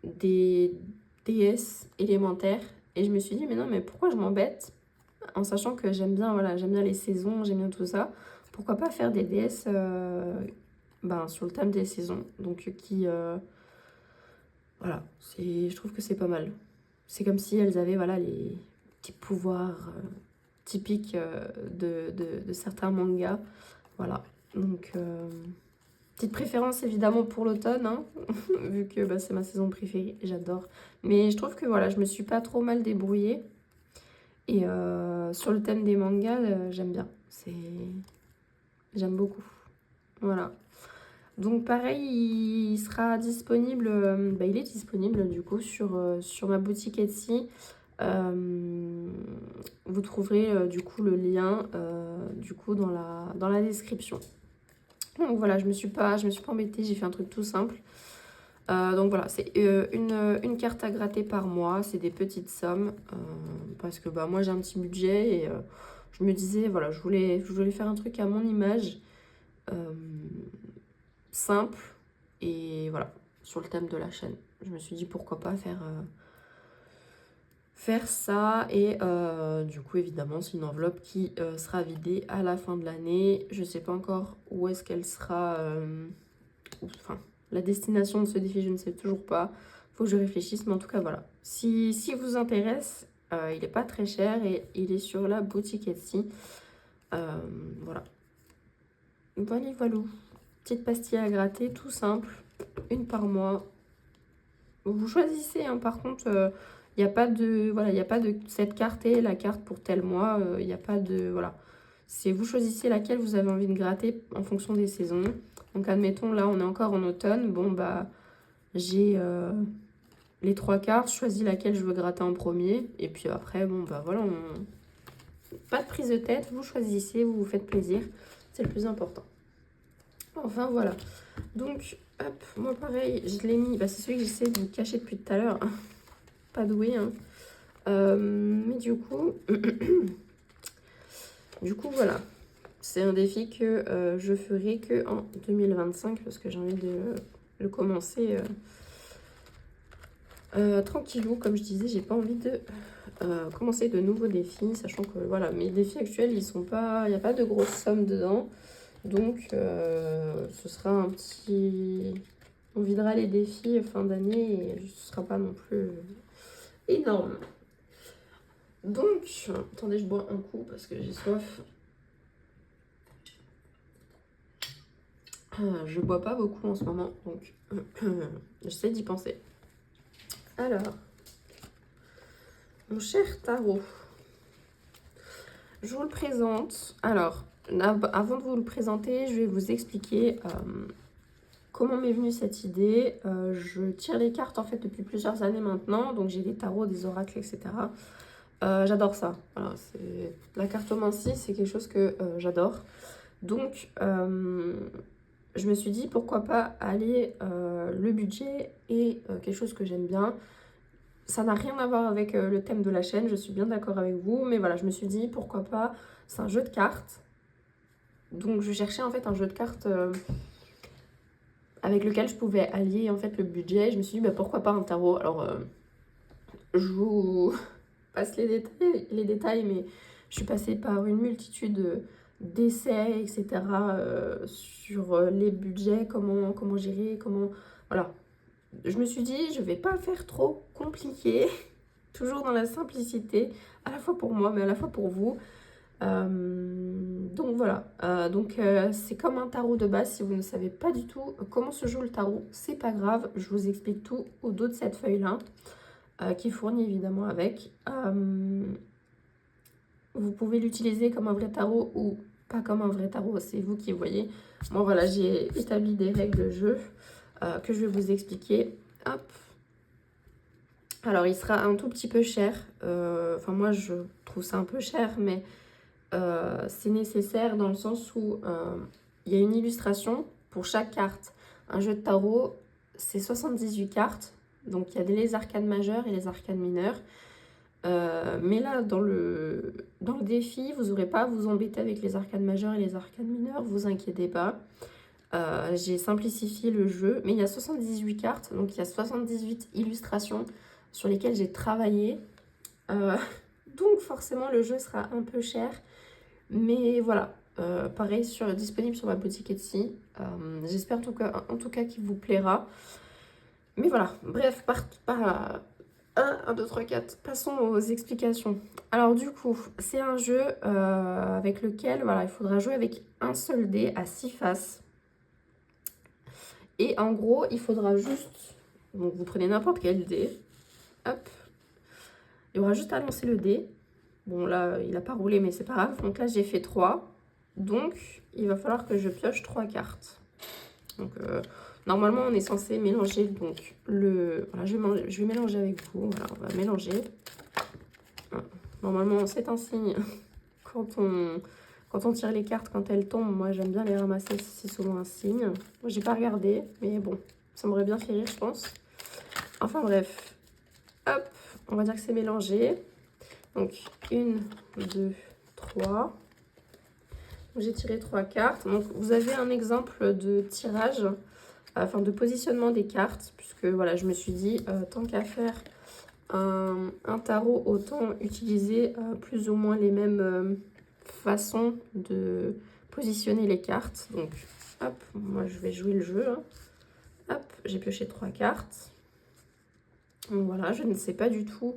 des déesses élémentaires. Et je me suis dit, mais non, mais pourquoi je m'embête en sachant que j'aime bien, voilà, j'aime bien les saisons, j'aime bien tout ça. Pourquoi pas faire des déesses sur le thème des saisons. Donc qui... voilà, je trouve que c'est pas mal. C'est comme si elles avaient voilà, les petits pouvoirs typiques de certains mangas. Voilà, donc... petite préférence évidemment pour l'automne, hein, vu que bah, c'est ma saison préférée, j'adore. Mais je trouve que voilà, je me suis pas trop mal débrouillée. Et sur le thème des mangas, j'aime bien. J'aime beaucoup. Voilà. Donc pareil, il sera disponible, il est disponible du coup sur ma boutique Etsy. Vous trouverez du coup le lien du coup dans la description. Donc voilà, je me suis pas embêtée, j'ai fait un truc tout simple. Donc voilà, c'est une carte à gratter par mois, c'est des petites sommes, parce que bah, moi j'ai un petit budget et je me disais, voilà, je voulais faire un truc à mon image, simple, et voilà, sur le thème de la chaîne. Je me suis dit pourquoi pas faire ça, et du coup évidemment c'est une enveloppe qui sera vidée à la fin de l'année. Je sais pas encore où est-ce qu'elle sera, enfin la destination de ce défi je ne sais toujours pas, faut que je réfléchisse, mais en tout cas voilà, si vous intéresse, il est pas très cher et il est sur la boutique Etsy. Voilà, voilà, petite pastille à gratter, tout simple, une par mois. Vous choisissez, hein, par contre, Il n'y a pas de, voilà, il n'y a pas de cette carte est la carte pour tel mois. Il n'y a pas de, voilà. C'est vous choisissez laquelle vous avez envie de gratter en fonction des saisons. Donc, admettons, là, on est encore en automne. Bon, bah, j'ai les 3 cartes. Je choisis laquelle je veux gratter en premier. Et puis après, bon, bah, voilà. Pas de prise de tête. Vous choisissez, vous vous faites plaisir. C'est le plus important. Enfin, voilà. Donc, hop, moi, pareil, je l'ai mis. Bah, c'est celui que j'essaie de vous cacher depuis tout à l'heure. Pas doué, hein. Mais du coup... Du coup, voilà, c'est un défi que je ferai que en 2025 parce que j'ai envie de le commencer tranquillou. Comme je disais, j'ai pas envie de commencer de nouveaux défis, sachant que voilà, mes défis actuels, ils sont pas, il n'y a pas de grosse somme dedans. Donc, ce sera un petit... On videra les défis fin d'année et ce sera pas non plus énorme. Donc, attendez, je bois un coup parce que j'ai soif. Je bois pas beaucoup en ce moment, donc j'essaie d'y penser. Alors, mon cher tarot, je vous le présente. Alors, avant de vous le présenter, je vais vous expliquer comment m'est venue cette idée. Je tire les cartes en fait depuis plusieurs années maintenant, donc j'ai des tarots, des oracles, etc. J'adore ça. Voilà, la cartomancie, c'est quelque chose que j'adore. Donc, je me suis dit pourquoi pas aller le budget et quelque chose que j'aime bien. Ça n'a rien à voir avec le thème de la chaîne, je suis bien d'accord avec vous, mais voilà, je me suis dit pourquoi pas, c'est un jeu de cartes. Donc je cherchais en fait un jeu de cartes avec lequel je pouvais allier en fait le budget. Je me suis dit bah, pourquoi pas un tarot. Alors je vous passe les détails, mais je suis passée par une multitude d'essais, etc. Sur les budgets, comment gérer, comment... Voilà. Je me suis dit, je vais pas faire trop compliqué, toujours dans la simplicité, à la fois pour moi, mais à la fois pour vous. Donc voilà, c'est comme un tarot de base. Si vous ne savez pas du tout comment se joue le tarot, c'est pas grave, je vous explique tout au dos de cette feuille-là, qui est fournie évidemment avec. Vous pouvez l'utiliser comme un vrai tarot ou pas comme un vrai tarot, c'est vous qui voyez. Moi voilà, j'ai établi des règles de jeu que je vais vous expliquer. Hop. Alors il sera un tout petit peu cher, enfin moi je trouve ça un peu cher, mais c'est nécessaire dans le sens où il y a une illustration pour chaque carte. Un jeu de tarot, c'est 78 cartes, donc il y a les arcanes majeures et les arcanes mineures. Mais là, dans le défi, vous n'aurez pas à vous embêter avec les arcanes majeures et les arcanes mineures, vous inquiétez pas. J'ai simplifié le jeu, mais il y a 78 cartes, donc il y a 78 illustrations sur lesquelles j'ai travaillé. Donc forcément, le jeu sera un peu cher, mais voilà. Pareil, disponible sur ma boutique Etsy. J'espère en tout cas qu'il vous plaira. Mais voilà, bref, 1, 2, 3, 4. Passons aux explications. Alors du coup, c'est un jeu avec lequel voilà, il faudra jouer avec un seul dé à 6 faces. Et en gros, il faudra juste... Donc vous prenez n'importe quel dé. Hop. Il y aura juste à lancer le dé. Bon là, il n'a pas roulé, mais c'est pas grave. Donc là, j'ai fait 3. Donc, il va falloir que je pioche 3 cartes. Donc... normalement, on est censé mélanger donc voilà, je vais mélanger avec vous. Voilà, on va mélanger. Normalement, c'est un signe quand on tire les cartes, quand elles tombent. Moi, j'aime bien les ramasser, c'est souvent un signe. Moi, j'ai pas regardé, mais bon, ça m'aurait bien fait rire, je pense. Enfin bref, hop, on va dire que c'est mélangé. Donc, 1, 2, 3. J'ai tiré 3 cartes. Donc, vous avez un exemple de tirage, enfin de positionnement des cartes, puisque voilà, je me suis dit, tant qu'à faire un tarot, autant utiliser plus ou moins les mêmes façons de positionner les cartes. Donc, hop, moi je vais jouer le jeu. Hein. Hop, j'ai pioché 3 cartes. Donc voilà, je ne sais pas du tout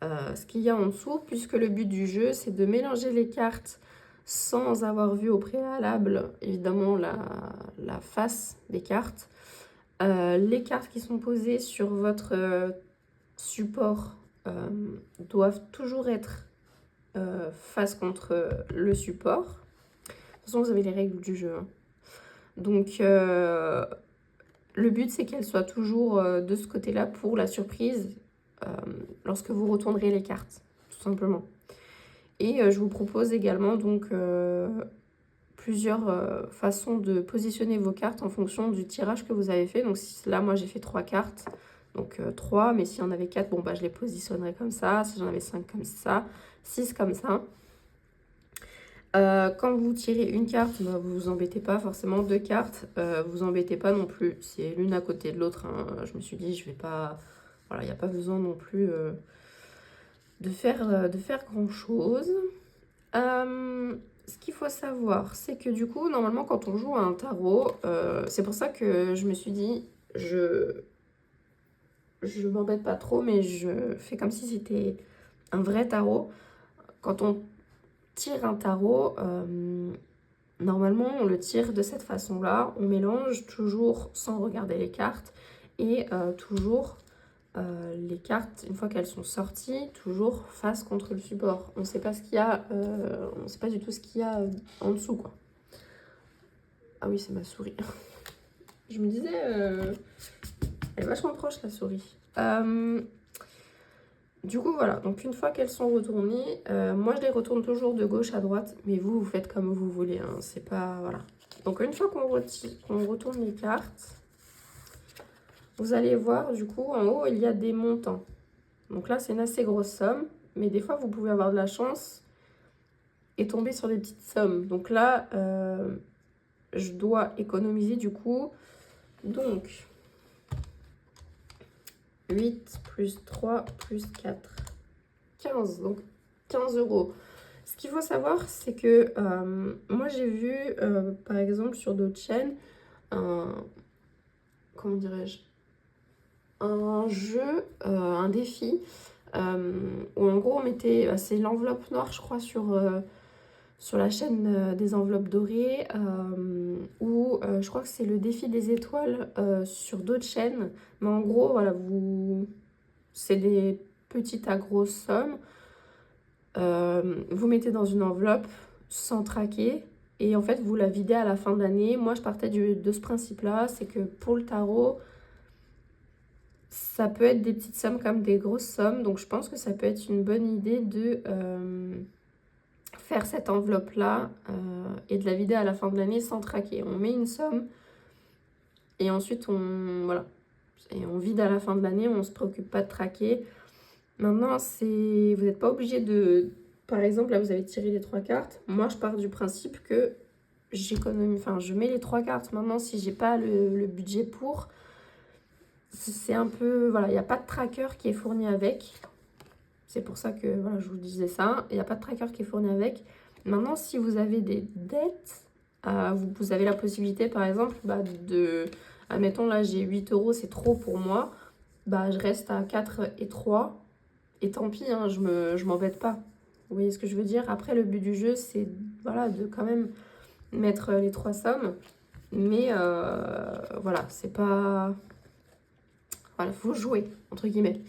ce qu'il y a en dessous, puisque le but du jeu, c'est de mélanger les cartes sans avoir vu au préalable, évidemment, la face des cartes. Les cartes qui sont posées sur votre support doivent toujours être face contre le support. De toute façon, vous avez les règles du jeu. Hein. Donc, le but, c'est qu'elles soient toujours de ce côté-là pour la surprise lorsque vous retournerez les cartes, tout simplement. Et je vous propose également donc plusieurs façons de positionner vos cartes en fonction du tirage que vous avez fait. Donc là, moi, j'ai fait 3 cartes. Donc 3, mais s'il y en avait 4, bon, bah, je les positionnerai comme ça. Si j'en avais 5 comme ça, 6 comme ça. Quand vous tirez une carte, bah, vous vous embêtez pas forcément. 2 cartes, vous vous embêtez pas non plus. C'est l'une à côté de l'autre. Hein. Je me suis dit, je vais pas... Voilà, il n'y a pas besoin non plus de faire grand-chose. Ce qu'il faut savoir, c'est que du coup, normalement, quand on joue à un tarot, c'est pour ça que je me suis dit, je m'embête pas trop, mais je fais comme si c'était un vrai tarot. Quand on tire un tarot, normalement, on le tire de cette façon-là. On mélange toujours sans regarder les cartes et toujours les cartes, une fois qu'elles sont sorties, toujours face contre le support. On ne sait pas ce qu'il y a, on sait pas du tout ce qu'il y a en dessous, quoi. Ah oui, c'est ma souris. Je me disais, elle est vachement proche, la souris. Du coup, voilà. Donc, une fois qu'elles sont retournées, moi, je les retourne toujours de gauche à droite. Mais vous faites comme vous voulez. Hein. C'est pas... Voilà. Donc, une fois qu'on retourne les cartes, vous allez voir, du coup, en haut, il y a des montants. Donc là, c'est une assez grosse somme. Mais des fois, vous pouvez avoir de la chance et tomber sur des petites sommes. Donc là, je dois économiser, du coup. Donc... 8 plus 3 plus 4, 15, donc 15 euros. Ce qu'il faut savoir, c'est que moi j'ai vu, par exemple, sur d'autres chaînes, comment dirais-je, un jeu, un défi, où en gros on mettait, c'est l'enveloppe noire, je crois, sur la chaîne des enveloppes dorées, ou je crois que c'est le défi des étoiles sur d'autres chaînes. Mais en gros, voilà, c'est des petites à grosses sommes. Vous mettez dans une enveloppe sans traquer. Et en fait, vous la videz à la fin de l'année. Moi, je partais de ce principe-là. C'est que pour le tarot, ça peut être des petites sommes comme des grosses sommes. Donc, je pense que ça peut être une bonne idée de... faire cette enveloppe-là et de la vider à la fin de l'année sans traquer. On met une somme et ensuite voilà. Et on vide à la fin de l'année, on ne se préoccupe pas de traquer. Maintenant, vous n'êtes pas obligé de... Par exemple, là, vous avez tiré les 3 cartes. Moi, je pars du principe que j'économise... Enfin, je mets les 3 cartes. Maintenant, si j'ai pas le budget pour... C'est un peu... Voilà, il n'y a pas de tracker qui est fourni avec. C'est pour ça que voilà, je vous disais ça. Il n'y a pas de tracker qui est fourni avec. Maintenant, si vous avez des dettes, vous avez la possibilité, par exemple, de... Admettons, là, j'ai 8 euros, c'est trop pour moi. Je reste à 4 et 3. Et tant pis, hein, je m'embête pas. Vous voyez ce que je veux dire? Après, le but du jeu, c'est voilà, de quand même mettre les 3 sommes. Mais voilà, c'est pas... Voilà, il faut jouer, entre guillemets.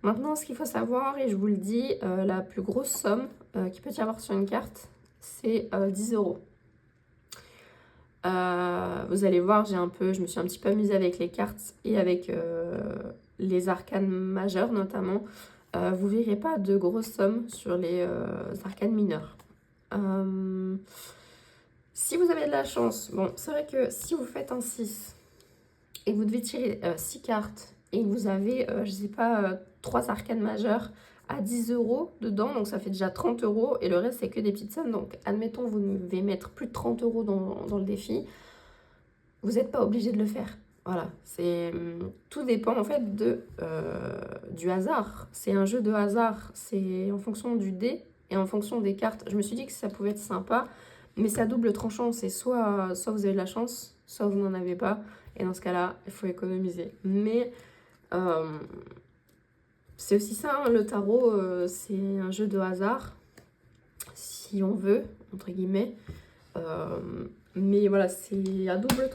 Maintenant, ce qu'il faut savoir, et je vous le dis, la plus grosse somme qu'il peut y avoir sur une carte, c'est 10 euros. Vous allez voir, je me suis un petit peu amusée avec les cartes et avec les arcanes majeures notamment. Vous ne verrez pas de grosses sommes sur les arcanes mineures. Si vous avez de la chance, bon, c'est vrai que si vous faites un 6 et que vous devez tirer 6 cartes et que vous avez, je sais pas, 3 arcanes majeures à 10 euros dedans, donc ça fait déjà 30 euros et le reste c'est que des petites sommes. Donc admettons vous devez mettre plus de 30 euros dans le défi, vous n'êtes pas obligé de le faire. Voilà, tout dépend en fait du hasard. C'est un jeu de hasard, c'est en fonction du dé et en fonction des cartes. Je me suis dit que ça pouvait être sympa, mais c'est à double tranchant. C'est soit vous avez de la chance, soit vous n'en avez pas. Et dans ce cas-là, il faut économiser. Mais c'est aussi ça, hein, le tarot, c'est un jeu de hasard, si on veut, entre guillemets. Mais voilà, c'est à double...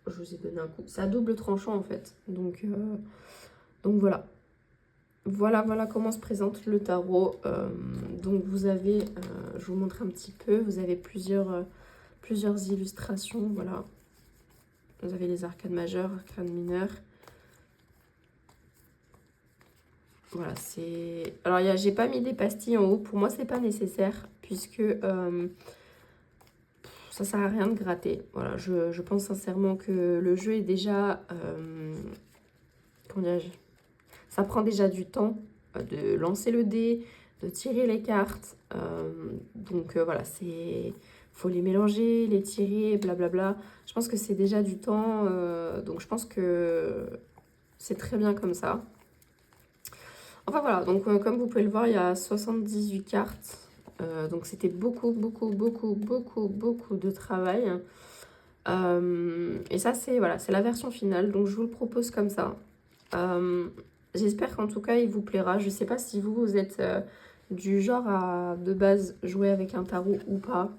Je vous ai donné un coup. C'est à double tranchant, en fait. Donc voilà. voilà comment se présente le tarot. Donc vous avez, je vous montre un petit peu, vous avez plusieurs illustrations, voilà. Vous avez les arcanes majeures, arcanes mineures. Voilà, c'est... Alors, j'ai pas mis des pastilles en haut. Pour moi, c'est pas nécessaire, puisque ça sert à rien de gratter. Voilà, je pense sincèrement que le jeu est déjà... comment dirais-je? Ça prend déjà du temps de lancer le dé, de tirer les cartes. Donc, voilà, c'est... Faut les mélanger, les tirer, blablabla. Je pense que c'est déjà du temps. Donc, je pense que c'est très bien comme ça. Enfin voilà, donc comme vous pouvez le voir, il y a 78 cartes. Donc c'était beaucoup de travail. Et ça, c'est voilà, c'est la version finale. Donc je vous le propose comme ça. J'espère qu'en tout cas, il vous plaira. Je ne sais pas si vous êtes du genre à, de base, jouer avec un tarot ou pas.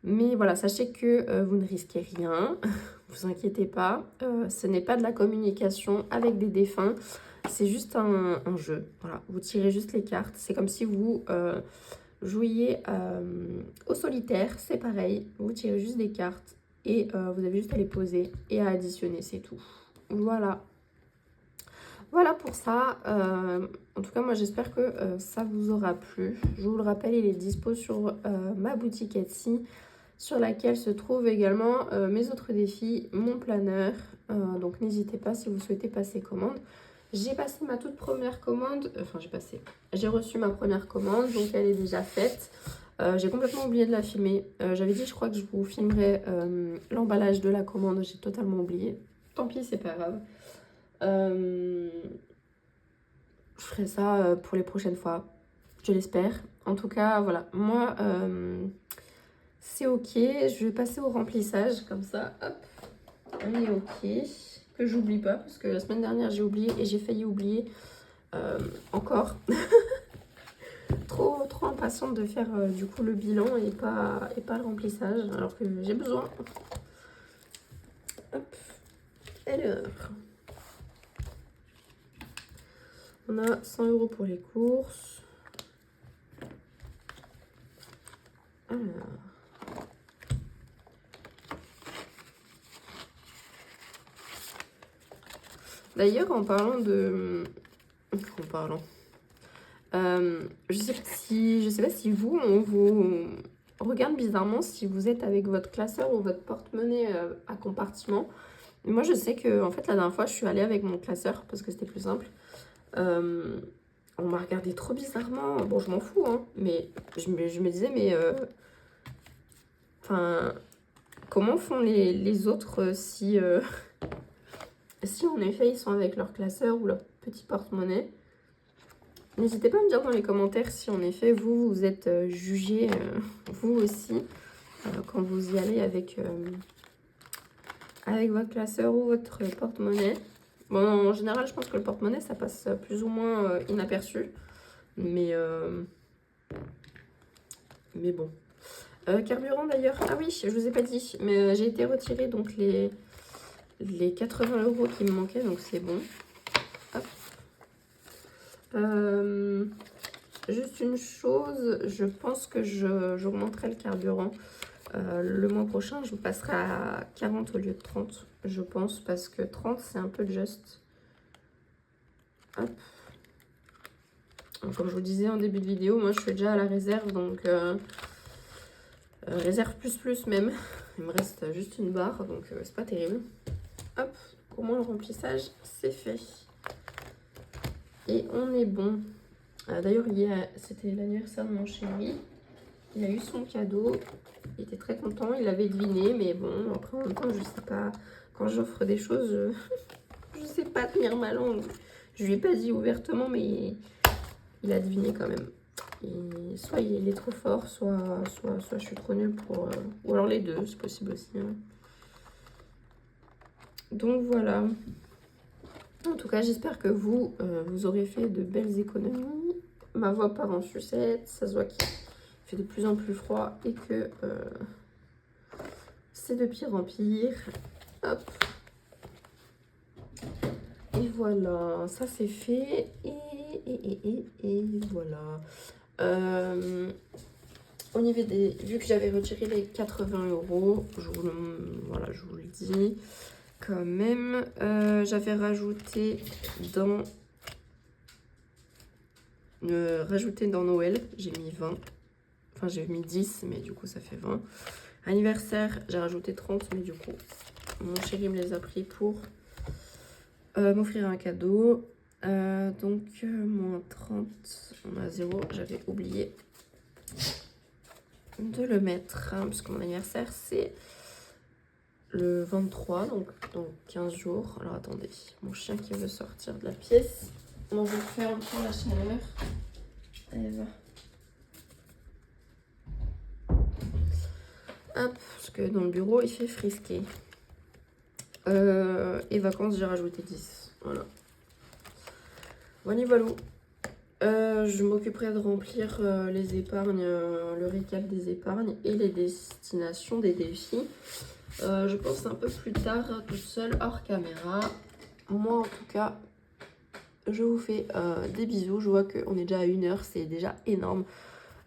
Mais voilà, sachez que vous ne risquez rien. Vous inquiétez pas. Ce n'est pas de la communication avec des défunts. C'est juste un jeu. Voilà, vous tirez juste les cartes. C'est comme si vous jouiez au solitaire. C'est pareil. Vous tirez juste des cartes et vous avez juste à les poser et à additionner. C'est tout. Voilà. Voilà pour ça. En tout cas, moi, j'espère que ça vous aura plu. Je vous le rappelle, il est dispo sur ma boutique Etsy, sur laquelle se trouvent également mes autres défis, mon planeur. Donc, n'hésitez pas si vous souhaitez passer commande. J'ai passé ma toute première commande. J'ai reçu ma première commande, donc elle est déjà faite. J'ai complètement oublié de la filmer. J'avais dit, je crois que je vous filmerai l'emballage de la commande. J'ai totalement oublié. Tant pis, c'est pas grave. Je ferai ça pour les prochaines fois, je l'espère. En tout cas, voilà, moi, c'est ok. Je vais passer au remplissage, comme ça, hop, on est ok. Que j'oublie pas, parce que la semaine dernière, j'ai oublié et j'ai failli oublier encore. trop impatiente de faire du coup le bilan et pas le remplissage, alors que j'ai besoin. Hop, alors... On a 100 € pour les courses. Alors. D'ailleurs, en parlant de... je sais pas si vous, on vous regarde bizarrement si vous êtes avec votre classeur ou votre porte-monnaie à compartiment. Mais moi, je sais que en fait, la dernière fois, je suis allée avec mon classeur parce que c'était plus simple. On m'a regardé trop bizarrement. Bon, je m'en fous, hein, mais je me disais, mais... Enfin, comment font les autres si... si en effet, ils sont avec leur classeur ou leur petit porte-monnaie? N'hésitez pas à me dire dans les commentaires si en effet, vous êtes jugé, vous aussi, quand vous y allez avec votre classeur ou votre porte-monnaie. Bon, en général, je pense que le porte-monnaie, ça passe plus ou moins inaperçu. Mais bon. Carburant d'ailleurs. Ah oui, je vous ai pas dit. Mais j'ai été retirée donc les 80 € qui me manquaient. Donc c'est bon. Hop. Juste une chose. Je pense que j'augmenterai le carburant. Le mois prochain, je passerai à 40 au lieu de 30. Je pense parce que 30, c'est un peu juste. Hop. Comme je vous disais en début de vidéo, moi je suis déjà à la réserve, donc réserve plus même. Il me reste juste une barre, donc c'est pas terrible. Hop, au moins le remplissage c'est fait. Et on est bon. D'ailleurs hier, c'était l'anniversaire de mon chéri. Il a eu son cadeau. Il était très content, il avait deviné, mais bon, après en même temps, je sais pas. Quand j'offre des choses, je sais pas tenir ma langue. Je lui ai pas dit ouvertement, mais il a deviné quand même. Et soit il est trop fort, soit je suis trop nulle pour... ou alors les deux, c'est possible aussi. Hein. Donc voilà. En tout cas, j'espère que vous aurez fait de belles économies. Ma voix part en sucette, ça se voit qu'il fait de plus en plus froid et que c'est de pire en pire. Hop. Et Et voilà, ça c'est fait. Et voilà. Au niveau des... Vu que j'avais retiré les 80 €, voilà, je vous le dis quand même. J'avais rajouté dans... Noël, j'ai mis 20. Enfin, j'ai mis 10, mais du coup, ça fait 20. Anniversaire, j'ai rajouté 30, mais du coup, mon chéri me les a pris pour m'offrir un cadeau. Donc, moins 30, on a 0. J'avais oublié de le mettre, hein, parce que mon anniversaire, c'est le 23, donc dans 15 jours. Alors, attendez, mon chien qui veut sortir de la pièce. On va faire pour la chaleur. Allez, va. Hop, parce que dans le bureau, il fait frisquer. Et vacances, j'ai rajouté 10. Voilà. Voilà, voilà. Je m'occuperai de remplir les épargnes, le récap des épargnes et les destinations des défis. Je pense un peu plus tard, toute seule, hors caméra. Moi, en tout cas, je vous fais des bisous. Je vois qu'on est déjà à 1 heure, c'est déjà énorme.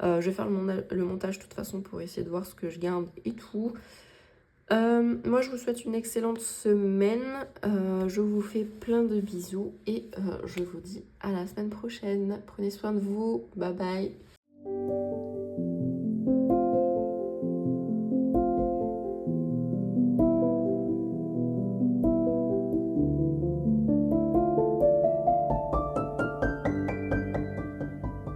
Je vais faire le montage de toute façon pour essayer de voir ce que je garde et tout. Moi, je vous souhaite une excellente semaine. Je vous fais plein de bisous et je vous dis à la semaine prochaine. Prenez soin de vous. Bye bye.